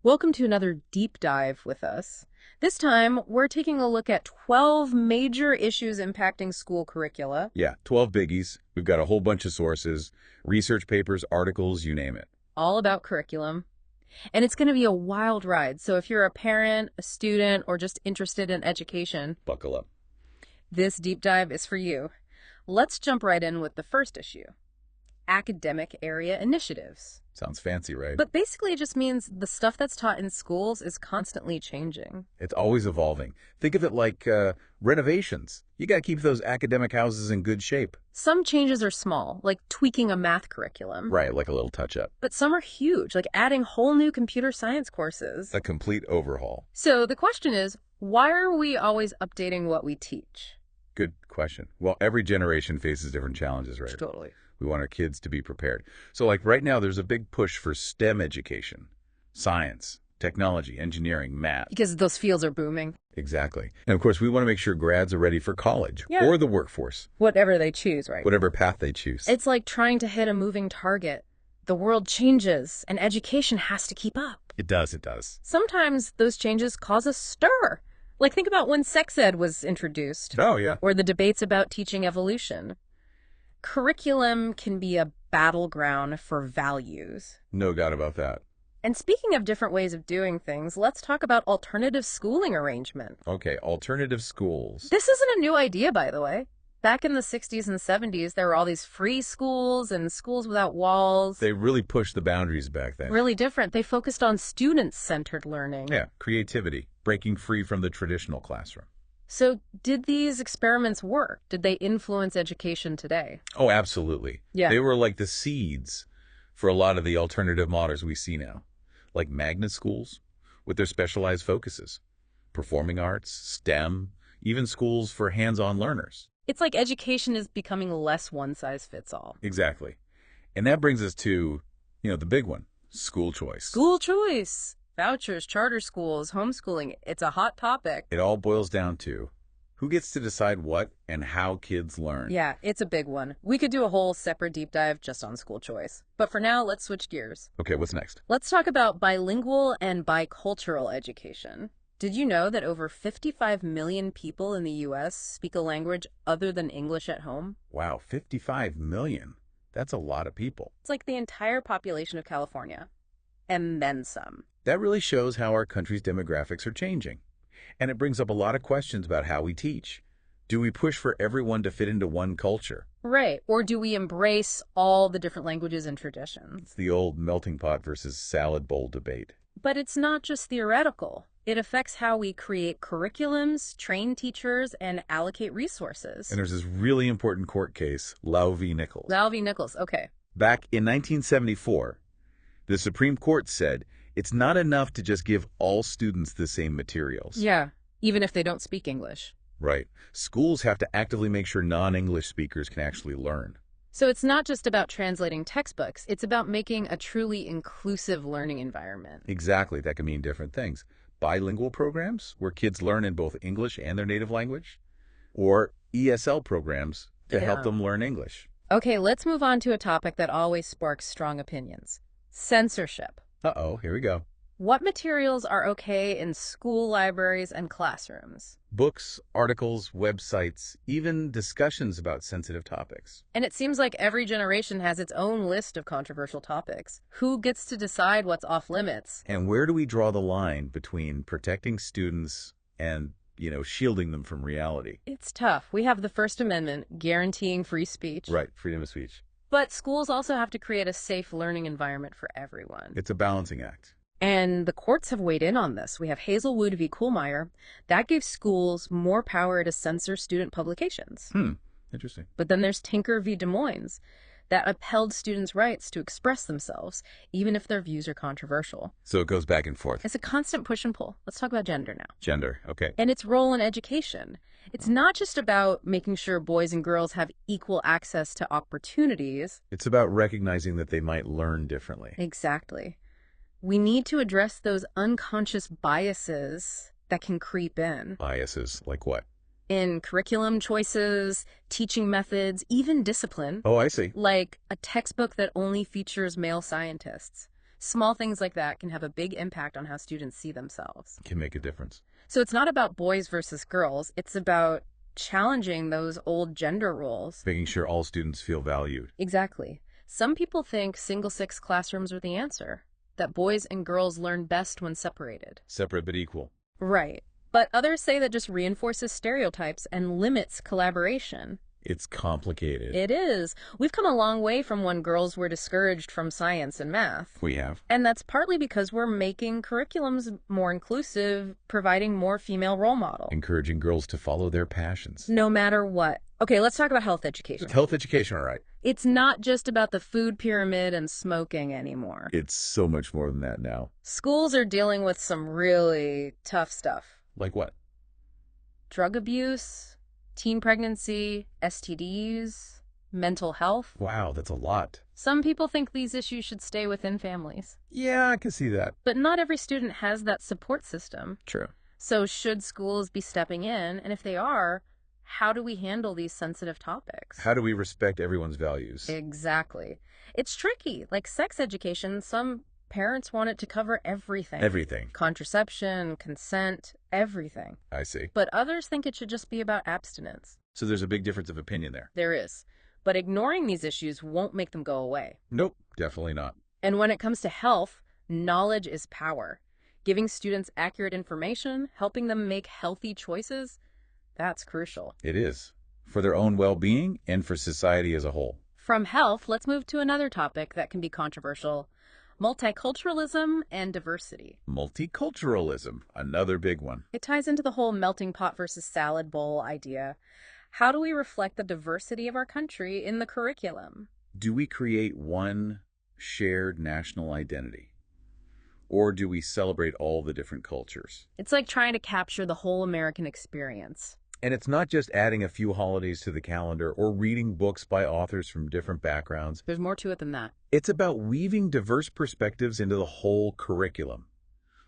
Welcome to another deep dive with us. This time, we're taking a look at 12 major issues impacting school curricula, Yeah, 12 biggies. We've got a whole bunch of sources, research papers, articles, you name it. all about curriculum. And it's going to be a wild ride, so if you're a parent, a student, or just interested in education, Buckle up. this deep dive is for you. Let's jump right in with the first issue: academic area initiatives. Sounds fancy, right? But basically, it just means the stuff that's taught in schools is constantly changing. It's always evolving. Think of it like renovations. You got to keep those academic houses in good shape. Some changes are small, like tweaking a math curriculum. Right, like a little touch-up. But some are huge, like adding whole new computer science courses. A complete overhaul. So the question is, why are we always updating what we teach? Good question. Well, every generation faces different challenges, right? Totally. We want our kids to be prepared. So like right now, there's a big push for STEM education. Science, technology, engineering, math. Because those fields are booming. Exactly. And of course, we want to make sure grads are ready for college Yeah. or the workforce, Whatever they choose, right? whatever path they choose. It's like trying to hit a moving target. The world changes, and education has to keep up. It does, it does. Sometimes those changes cause a stir. Like think about when sex ed was introduced, Oh, yeah. or the debates about teaching evolution. Curriculum can be a battleground for values. No doubt about that. And speaking of different ways of doing things, let's talk about alternative schooling arrangement. Okay, alternative schools. This isn't a new idea, by the way. Back in the 60s and 70s, there were all these free schools and schools without walls. They really pushed the boundaries back then. Really different. They focused on student-centered learning. Yeah, creativity, breaking free from the traditional classroom. So did these experiments work? Did they influence education today? Oh, absolutely. Yeah. They were like the seeds for a lot of the alternative models we see now, like magnet schools with their specialized focuses, performing arts, STEM, even schools for hands-on learners. It's like education is becoming less one-size-fits-all. Exactly. And that brings us to, the big one, school choice. School choice, vouchers, charter schools, homeschooling. It's a hot topic. It all boils down to who gets to decide what and how kids learn. Yeah, it's a big one. We could do a whole separate deep dive just on school choice. But for now, let's switch gears. Okay, what's next? Let's talk about bilingual and bicultural education. Did you know that over 55 million people in the U.S. speak a language other than English at home? Wow, 55 million. That's a lot of people. It's like the entire population of California. And then some. That really shows how our country's demographics are changing. And it brings up a lot of questions about how we teach. Do we push for everyone to fit into one culture? Right. Or do we embrace all the different languages and traditions? It's the old melting pot versus salad bowl debate. But it's not just theoretical. It affects how we create curriculums, train teachers, and allocate resources. And there's this really important court case, Lau v. Nichols. Lau v. Nichols, okay. Back in 1974, the Supreme Court said it's not enough to just give all students the same materials. Yeah, even if they don't speak English. Right. Schools have to actively make sure non-English speakers can actually learn. So it's not just about translating textbooks, it's about making a truly inclusive learning environment. Exactly. That can mean different things. Bilingual programs, where kids learn in both English and their native language, or ESL programs to help them learn English. Okay, let's move on to a topic that always sparks strong opinions: censorship. Uh-oh, here we go. What materials are okay in school libraries and classrooms? Books, articles, websites, even discussions about sensitive topics. And it seems like every generation has its own list of controversial topics. Who gets to decide what's off limits? And where do we draw the line between protecting students and, shielding them from reality? It's tough. We have the First Amendment guaranteeing free speech. Right, freedom of speech. But schools also have to create a safe learning environment for everyone. It's a balancing act. And the courts have weighed in on this. We have Hazelwood v. Kuhlmeyer. That gives schools more power to censor student publications. Interesting. But then there's Tinker v. Des Moines. That upheld students' rights to express themselves, even if their views are controversial. So it goes back and forth. It's a constant push and pull. Let's talk about gender now. Gender, okay. And its role in education. It's not just about making sure boys and girls have equal access to opportunities. It's about recognizing that they might learn differently. Exactly. We need to address those unconscious biases that can creep in. Biases, like what? In curriculum choices, teaching methods, even discipline. Oh, I see. Like a textbook that only features male scientists. Small things like that can have a big impact on how students see themselves. Can make a difference. So it's not about boys versus girls. It's about challenging those old gender roles. Making sure all students feel valued. Exactly. Some people think single-sex classrooms are the answer, that boys and girls learn best when separated. Separate but equal. Right. But others say that just reinforces stereotypes and limits collaboration. It's complicated. It is. We've come a long way from when girls were discouraged from science and math. We have. And that's partly because we're making curriculums more inclusive, providing more female role models. Encouraging girls to follow their passions. No matter what. Okay, let's talk about health education. Health education, all right. It's not just about the food pyramid and smoking anymore. It's so much more than that now. Schools are dealing with some really tough stuff. Like what? Drug abuse, teen pregnancy, STDs, mental health. Wow, that's a lot. Some people think these issues should stay within families. Yeah, I can see that. But not every student has that support system. True. So should schools be stepping in? And if they are, how do we handle these sensitive topics? How do we respect everyone's values? Exactly. It's tricky. Like sex education, some parents want it to cover everything. Everything. Contraception, consent, everything. I see. But others think it should just be about abstinence. So there's a big difference of opinion there. There is. But ignoring these issues won't make them go away. Nope, definitely not. And when it comes to health, knowledge is power. Giving students accurate information, helping them make healthy choices, that's crucial. It is. For their own well-being and for society as a whole. From health, let's move to another topic that can be controversial: multiculturalism and diversity. Multiculturalism, another big one. It ties into the whole melting pot versus salad bowl idea. How do we reflect the diversity of our country in the curriculum? Do we create one shared national identity? Or do we celebrate all the different cultures? It's like trying to capture the whole American experience. And it's not just adding a few holidays to the calendar or reading books by authors from different backgrounds. There's more to it than that. It's about weaving diverse perspectives into the whole curriculum,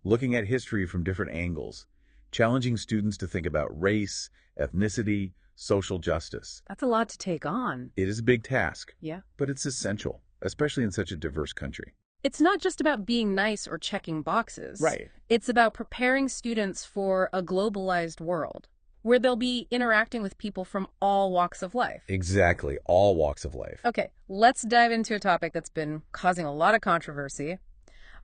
looking at history from different angles, challenging students to think about race, ethnicity, social justice. That's a lot to take on. It is a big task, Yeah. but it's essential, especially in such a diverse country. It's not just about being nice or checking boxes. Right. It's about preparing students for a globalized world where they'll be interacting with people from all walks of life. Exactly, all walks of life. Okay, let's dive into a topic that's been causing a lot of controversy: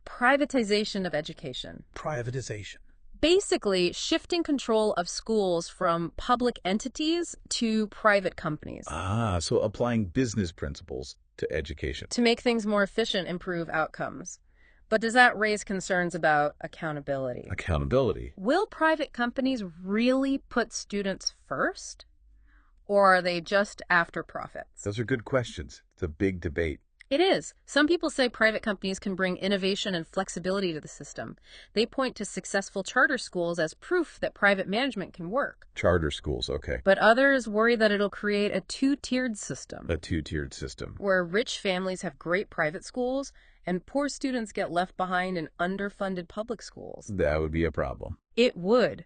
privatization of education. Privatization. Basically, shifting control of schools from public entities to private companies So applying business principles to education. to make things more efficient, improve outcomes. But does that raise concerns about accountability? Accountability. Will private companies really put students first? Or are they just after profits? Those are good questions. It's a big debate. It is. Some people say private companies can bring innovation and flexibility to the system. They point to successful charter schools as proof that private management can work. Charter schools, okay. But others worry that it'll create a two-tiered system, A two-tiered system. where rich families have great private schools and poor students get left behind in underfunded public schools. That would be a problem. It would.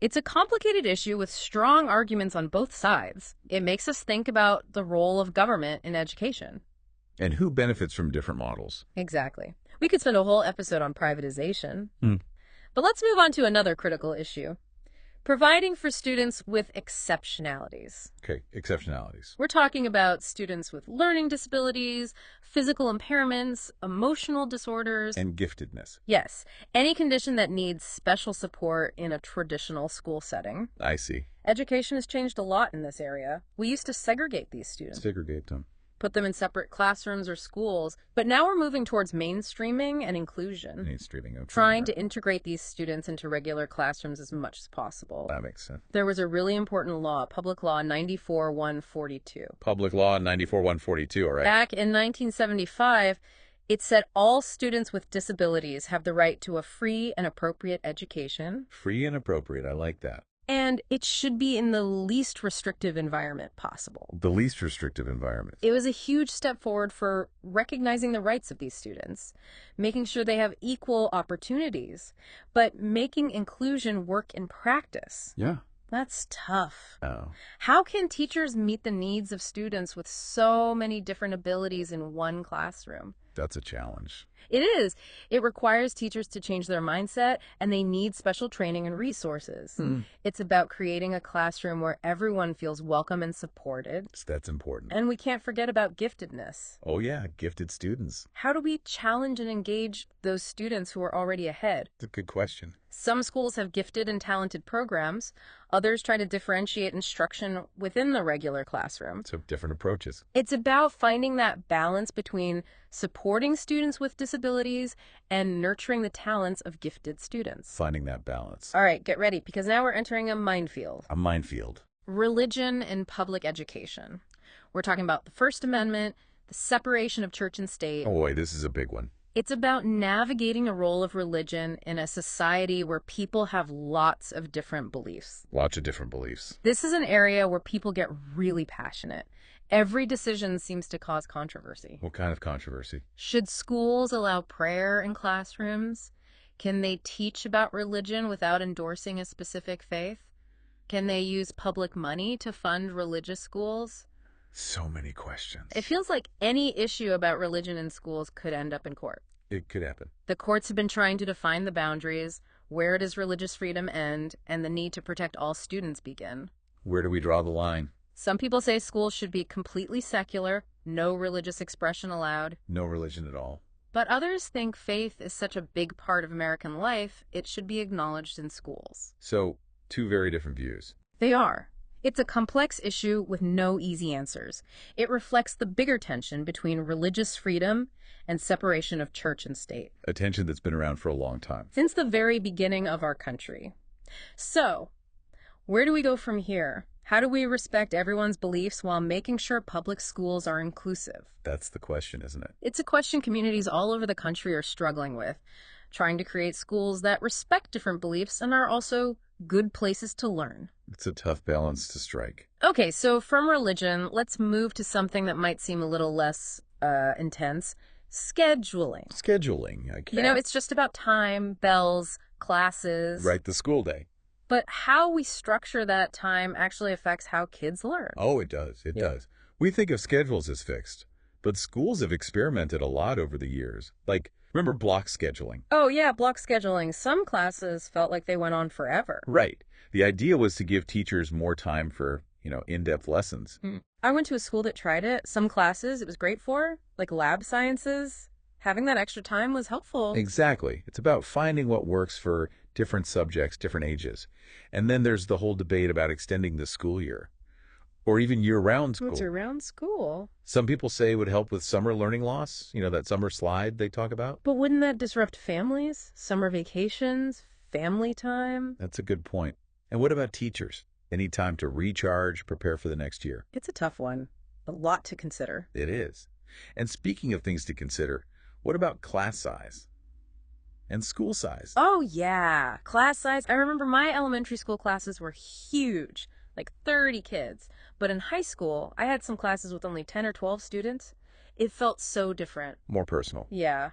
It's a complicated issue with strong arguments on both sides. It makes us think about the role of government in education. And who benefits from different models? Exactly. We could spend a whole episode on privatization. Hmm. But let's move on to another critical issue: providing for students with exceptionalities. Okay, exceptionalities. We're talking about students with learning disabilities, physical impairments, emotional disorders. And giftedness. Yes, any condition that needs special support in a traditional school setting. I see. Education has changed a lot in this area. We used to segregate these students, Segregate them. put them in separate classrooms or schools, but now we're moving towards mainstreaming and inclusion, Mainstreaming. Okay. trying to integrate these students into regular classrooms as much as possible. That makes sense. There was a really important law, Public Law 94-142. Public Law 94-142, all right. Back in 1975, it said all students with disabilities have the right to a free and appropriate education, Free and appropriate. I like that. and it should be in the least restrictive environment possible. The least restrictive environment. It was a huge step forward for recognizing the rights of these students, making sure they have equal opportunities, but making inclusion work in practice. Yeah. That's tough. Oh. How can teachers meet the needs of students with so many different abilities in one classroom? That's a challenge. It is. It requires teachers to change their mindset, and they need special training and resources. It's about creating a classroom where everyone feels welcome and supported. That's important. And we can't forget about giftedness. Oh yeah, gifted students. How do we challenge and engage those students who are already ahead? That's a good question. Some schools have gifted and talented programs. Others try to differentiate instruction within the regular classroom. So different approaches. It's about finding that balance between supporting students with disabilities and nurturing the talents of gifted students. Finding that balance. All right, get ready, because now we're entering a minefield. A minefield. Religion and public education. We're talking about the First Amendment, the separation of church and state. Oh boy, this is a big one. It's about navigating the role of religion in a society where people have lots of different beliefs. Lots of different beliefs. This is an area where people get really passionate. Every decision seems to cause controversy. What kind of controversy? Should schools allow prayer in classrooms? Can they teach about religion without endorsing a specific faith? Can they use public money to fund religious schools? So many questions. It feels like any issue about religion in schools could end up in court. It could happen. The courts have been trying to define the boundaries, where does religious freedom end, and the need to protect all students begin. Where do we draw the line? Some people say schools should be completely secular, no religious expression allowed. No religion at all. But others think faith is such a big part of American life, it should be acknowledged in schools. So, two very different views. They are. It's a complex issue with no easy answers. It reflects the bigger tension between religious freedom and separation of church and state. A tension that's been around for a long time. Since the very beginning of our country. So, where do we go from here? How do we respect everyone's beliefs while making sure public schools are inclusive? That's the question, isn't it? It's a question communities all over the country are struggling with, trying to create schools that respect different beliefs and are also good places to learn. It's a tough balance to strike. Okay, so from religion, let's move to something that might seem a little less intense. Scheduling. Scheduling, I guess. You know, it's just about time, bells, classes. Right, the school day. But how we structure that time actually affects how kids learn. Oh, it does. It does. We think of schedules as fixed, but schools have experimented a lot over the years. Like, remember block scheduling? Oh, yeah, block scheduling. Some classes felt like they went on forever. Right. The idea was to give teachers more time for, in-depth lessons. I went to a school that tried it. Some classes it was great for, like lab sciences. Having that extra time was helpful. Exactly. It's about finding what works for different subjects, different ages. And then there's the whole debate about extending the school year or even year-round school. It's around school. Some people say it would help with summer learning loss, that summer slide they talk about. But wouldn't that disrupt families? Summer vacations? Family time? That's a good point. And what about teachers? Any time to recharge, prepare for the next year? It's a tough one. A lot to consider. It is. And speaking of things to consider, what about class size and school size? Oh, yeah. Class size. I remember my elementary school classes were huge, like 30 kids. But in high school, I had some classes with only 10 or 12 students. It felt so different. More personal. Yeah.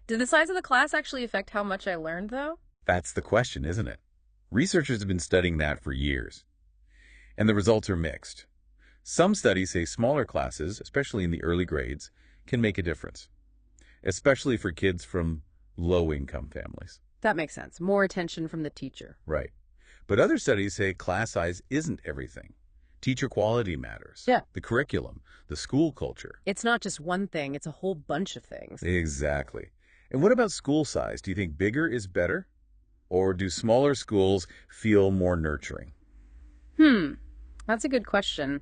Did the size of the class actually affect how much I learned, though? That's the question, isn't it? Researchers have been studying that for years, and the results are mixed. Some studies say smaller classes, especially in the early grades, can make a difference, especially for kids from low-income families. That makes sense. More attention from the teacher. Right. But other studies say class size isn't everything. Teacher quality matters. Yeah. The curriculum, the school culture. It's not just one thing. It's a whole bunch of things. Exactly. And what about school size? Do you think bigger is better? Or do smaller schools feel more nurturing? That's a good question.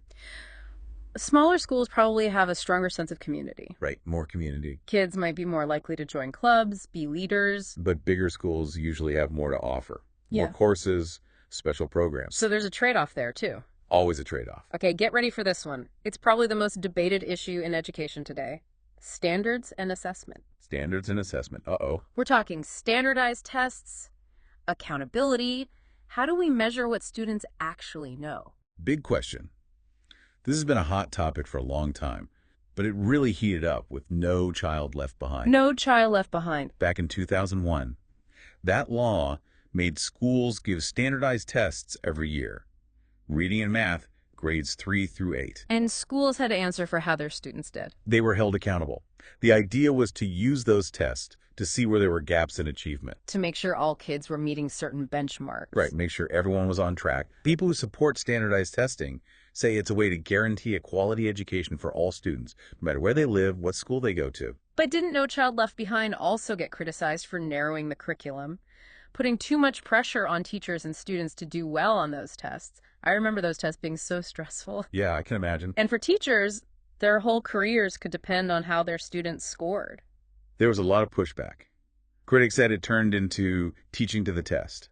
Smaller schools probably have a stronger sense of community. Right, more community. Kids might be more likely to join clubs, be leaders. But bigger schools usually have more to offer. Yeah. More courses, special programs. So there's a trade-off there, too. Always a trade-off. Okay, get ready for this one. It's probably the most debated issue in education today. Standards and assessment. Standards and assessment. Uh-oh. We're talking standardized tests, accountability. How do we measure what students actually know? Big question. This has been a hot topic for a long time, but it really heated up with No Child Left Behind. No Child Left Behind. Back in 2001, that law made schools give standardized tests every year. Reading and math grades 3 through 8. And schools had to answer for how their students did. They were held accountable. The idea was to use those tests to see where there were gaps in achievement. To make sure all kids were meeting certain benchmarks. Right, make sure everyone was on track. People who support standardized testing say it's a way to guarantee a quality education for all students, no matter where they live, what school they go to. But didn't No Child Left Behind also get criticized for narrowing the curriculum, putting too much pressure on teachers and students to do well on those tests? I remember those tests being so stressful. Yeah, I can imagine. And for teachers, their whole careers could depend on how their students scored. There was a lot of pushback. Critics said it turned into teaching to the test.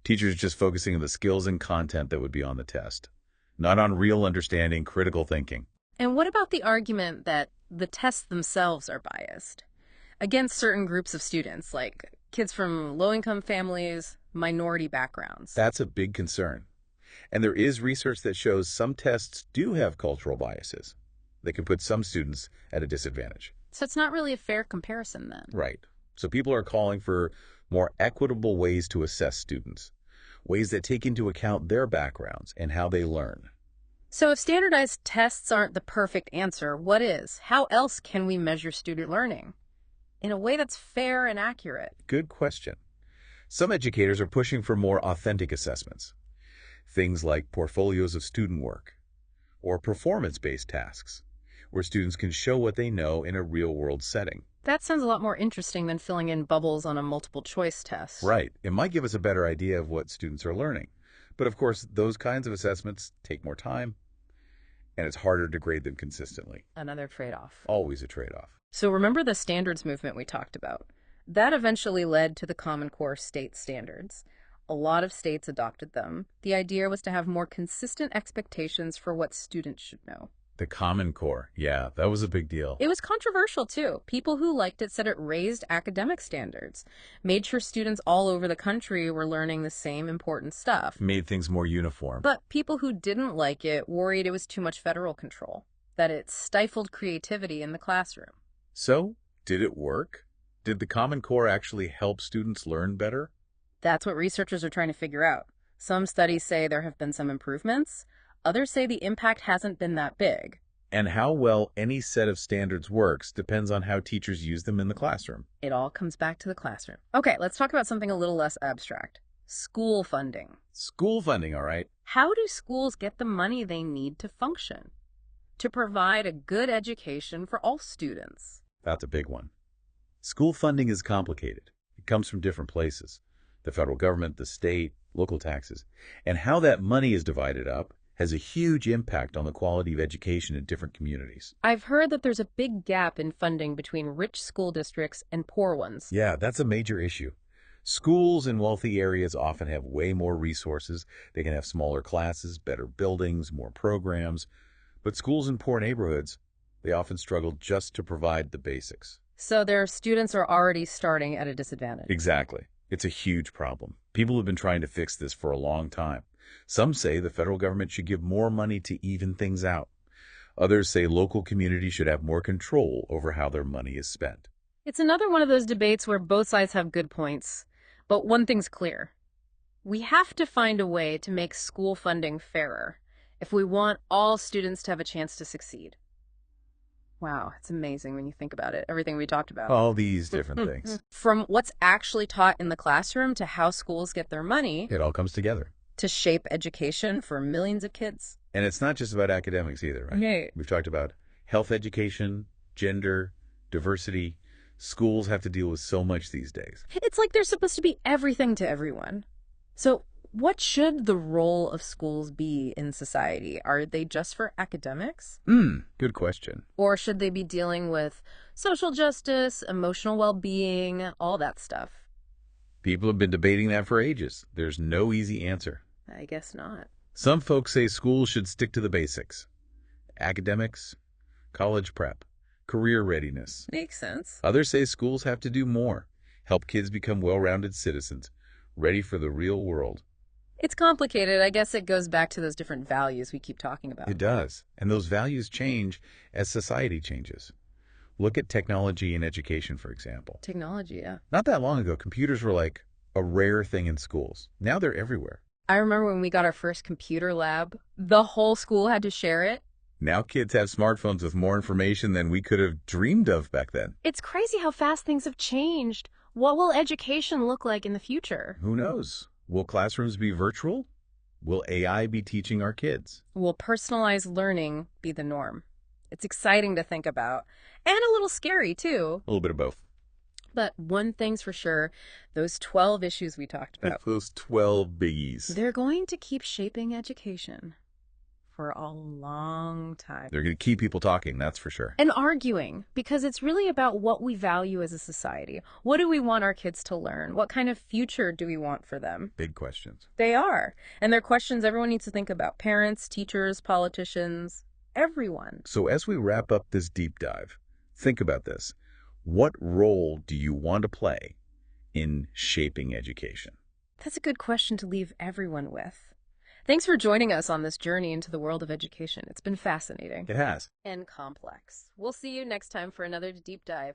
Teachers just focusing on the skills and content that would be on the test, not on real understanding, critical thinking. And what about the argument that the tests themselves are biased against certain groups of students, like kids from low-income families, minority backgrounds? That's a big concern. And there is research that shows some tests do have cultural biases that can put some students at a disadvantage. So it's not really a fair comparison then. Right. So people are calling for more equitable ways to assess students, ways that take into account their backgrounds and how they learn. So if standardized tests aren't the perfect answer, what is? How else can we measure student learning in a way that's fair and accurate? Good question. Some educators are pushing for more authentic assessments. Things like portfolios of student work or performance-based tasks, where students can show what they know in a real-world setting. That sounds a lot more interesting than filling in bubbles on a multiple-choice test. Right. It might give us a better idea of what students are learning. But of course, those kinds of assessments take more time, and it's harder to grade them consistently. Another trade-off. Always a trade-off. So remember the standards movement we talked about? That eventually led to the Common Core state standards. A lot of states adopted them. The idea was to have more consistent expectations for what students should know. The Common Core. Yeah, that was a big deal. It was controversial, too. People who liked it said it raised academic standards, made sure students all over the country were learning the same important stuff. Made things more uniform. But people who didn't like it worried it was too much federal control, that it stifled creativity in the classroom. So, did it work? Did the Common Core actually help students learn better? That's what researchers are trying to figure out. Some studies say there have been some improvements. Others say the impact hasn't been that big. And how well any set of standards works depends on how teachers use them in the classroom. It all comes back to the classroom. Okay, let's talk about something a little less abstract. School funding. School funding, all right. How do schools get the money they need to function, to provide a good education for all students? That's a big one. School funding is complicated. It comes from different places. The federal government, the state, local taxes. And how that money is divided up has a huge impact on the quality of education in different communities. I've heard that there's a big gap in funding between rich school districts and poor ones. Yeah, that's a major issue. Schools in wealthy areas often have way more resources. They can have smaller classes, better buildings, more programs. But schools in poor neighborhoods, they often struggle just to provide the basics. So their students are already starting at a disadvantage. Exactly. It's a huge problem. People have been trying to fix this for a long time. Some say the federal government should give more money to even things out. Others say local communities should have more control over how their money is spent. It's another one of those debates where both sides have good points. But one thing's clear. We have to find a way to make school funding fairer if we want all students to have a chance to succeed. Wow, it's amazing when you think about it, everything we talked about. All these different things. From what's actually taught in the classroom to how schools get their money, It all comes together. to shape education for millions of kids. And it's not just about academics either, right? Right. We've talked about health education, gender, diversity. Schools have to deal with so much these days. It's like they're supposed to be everything to everyone. So what should the role of schools be in society? Are they just for academics? Good question. Or should they be dealing with social justice, emotional well-being, all that stuff? People have been debating that for ages. There's no easy answer. I guess not. Some folks say schools should stick to the basics. Academics, college prep, career readiness. Makes sense. Others say schools have to do more, help kids become well-rounded citizens, ready for the real world. It's complicated. I guess it goes back to those different values we keep talking about. It does. And those values change as society changes. Look at technology in education, for example. Technology, yeah. Not that long ago, computers were like a rare thing in schools. Now they're everywhere. I remember when we got our first computer lab, the whole school had to share it. Now kids have smartphones with more information than we could have dreamed of back then. It's crazy how fast things have changed. What will education look like in the future? Who knows? Will classrooms be virtual? Will AI be teaching our kids? Will personalized learning be the norm? It's exciting to think about, and a little scary too. A little bit of both. But one thing's for sure, those 12 issues we talked about, Those 12 biggies. they're going to keep shaping education for a long time. They're going to keep people talking, that's for sure. And arguing, because it's really about what we value as a society. What do we want our kids to learn? What kind of future do we want for them? Big questions. They are. And they're questions everyone needs to think about. Parents, teachers, politicians, everyone. So as we wrap up this deep dive, think about this. What role do you want to play in shaping education? That's a good question to leave everyone with. Thanks for joining us on this journey into the world of education. It's been fascinating It has. and complex. We'll see you next time for another deep dive.